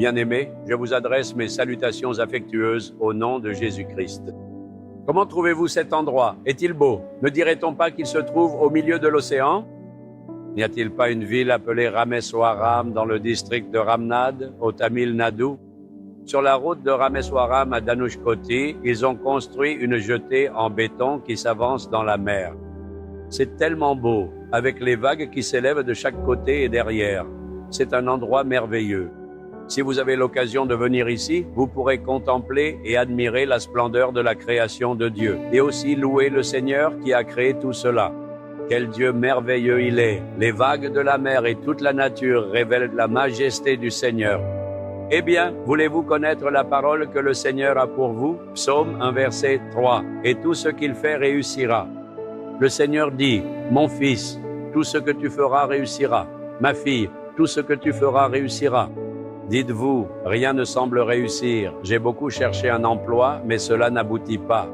Bien-aimés, je vous adresse mes salutations affectueuses au nom de Jésus-Christ. Comment trouvez-vous cet endroit? Est-il beau? Ne dirait-on pas qu'il se trouve au milieu de l'océan? N'y a-t-il pas une ville appelée Rameswaram dans le district de Ramnad, au Tamil Nadu? Sur la route de Rameswaram à Dhanushkoti, ils ont construit une jetée en béton qui s'avance dans la mer. C'est tellement beau, avec les vagues qui s'élèvent de chaque côté et derrière. C'est un endroit merveilleux. Si vous avez l'occasion de venir ici, vous pourrez contempler et admirer la splendeur de la création de Dieu et aussi louer le Seigneur qui a créé tout cela. Quel Dieu merveilleux il est! Les vagues de la mer et toute la nature révèlent la majesté du Seigneur. Eh bien, voulez-vous connaître la parole que le Seigneur a pour vous? Psaume 1, verset 3. Et tout ce qu'il fait réussira. Le Seigneur dit, mon fils, tout ce que tu feras réussira. Ma fille, tout ce que tu feras réussira. Dites-vous, rien ne semble réussir. J'ai beaucoup cherché un emploi, mais cela n'aboutit pas.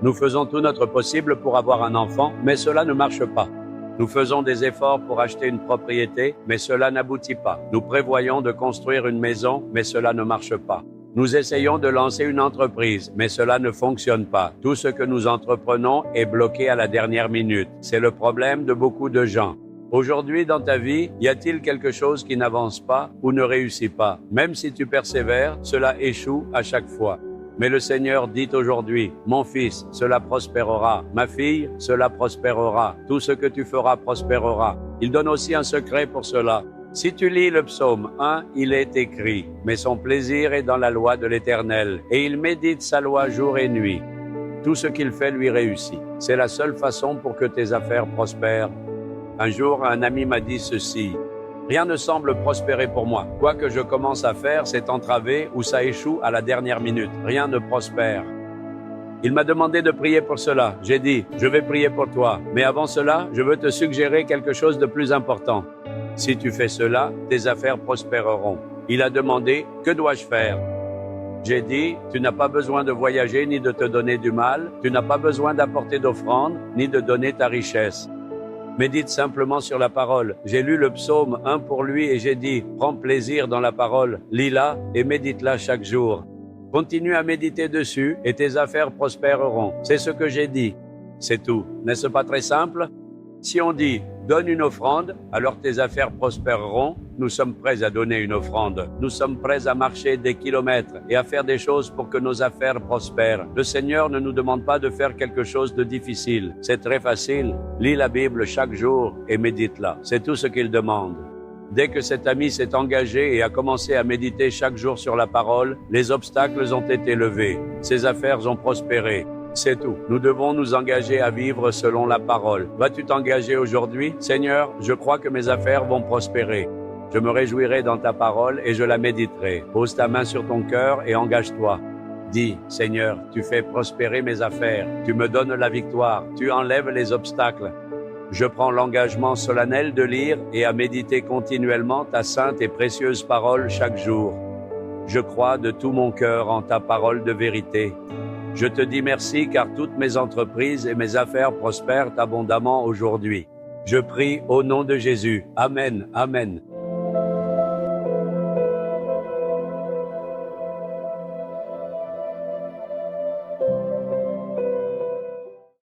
Nous faisons tout notre possible pour avoir un enfant, mais cela ne marche pas. Nous faisons des efforts pour acheter une propriété, mais cela n'aboutit pas. Nous prévoyons de construire une maison, mais cela ne marche pas. Nous essayons de lancer une entreprise, mais cela ne fonctionne pas. Tout ce que nous entreprenons est bloqué à la dernière minute. C'est le problème de beaucoup de gens. Aujourd'hui, dans ta vie, y a-t-il quelque chose qui n'avance pas ou ne réussit pas? Même si tu persévères, cela échoue à chaque fois. Mais le Seigneur dit aujourd'hui, mon fils, cela prospérera. Ma fille, cela prospérera. Tout ce que tu feras prospérera. Il donne aussi un secret pour cela. Si tu lis le psaume 1, il est écrit, mais son plaisir est dans la loi de l'Éternel, et il médite sa loi jour et nuit. Tout ce qu'il fait lui réussit. C'est la seule façon pour que tes affaires prospèrent. Un jour, un ami m'a dit ceci, « Rien ne semble prospérer pour moi. Quoi que je commence à faire, c'est entravé ou ça échoue à la dernière minute. Rien ne prospère. » Il m'a demandé de prier pour cela. J'ai dit, « Je vais prier pour toi. Mais avant cela, je veux te suggérer quelque chose de plus important. Si tu fais cela, tes affaires prospéreront. » Il a demandé, « Que dois-je faire ?» J'ai dit, tu n'as pas besoin de voyager ni de te donner du mal. Tu n'as pas besoin d'apporter d'offrande ni de donner ta richesse. Médite simplement sur la parole. J'ai lu le psaume 1 pour lui et j'ai dit, prends plaisir dans la parole, lis-la et médite-la chaque jour. Continue à méditer dessus et tes affaires prospéreront. C'est ce que j'ai dit. C'est tout. N'est-ce pas très simple? Si on dit, donne une offrande, alors tes affaires prospéreront. Nous sommes prêts à donner une offrande. Nous sommes prêts à marcher des kilomètres et à faire des choses pour que nos affaires prospèrent. Le Seigneur ne nous demande pas de faire quelque chose de difficile. C'est très facile. Lis la Bible chaque jour et médite-la. C'est tout ce qu'il demande. Dès que cet ami s'est engagé et a commencé à méditer chaque jour sur la parole, les obstacles ont été levés. Ses affaires ont prospéré. C'est tout. Nous devons nous engager à vivre selon la parole. Vas-tu t'engager aujourd'hui? Seigneur, je crois que mes affaires vont prospérer. Je me réjouirai dans ta parole et je la méditerai. Pose ta main sur ton cœur et engage-toi. Dis, Seigneur, tu fais prospérer mes affaires. Tu me donnes la victoire. Tu enlèves les obstacles. Je prends l'engagement solennel de lire et à méditer continuellement ta sainte et précieuse parole chaque jour. Je crois de tout mon cœur en ta parole de vérité. Je te dis merci car toutes mes entreprises et mes affaires prospèrent abondamment aujourd'hui. Je prie au nom de Jésus. Amen. Amen.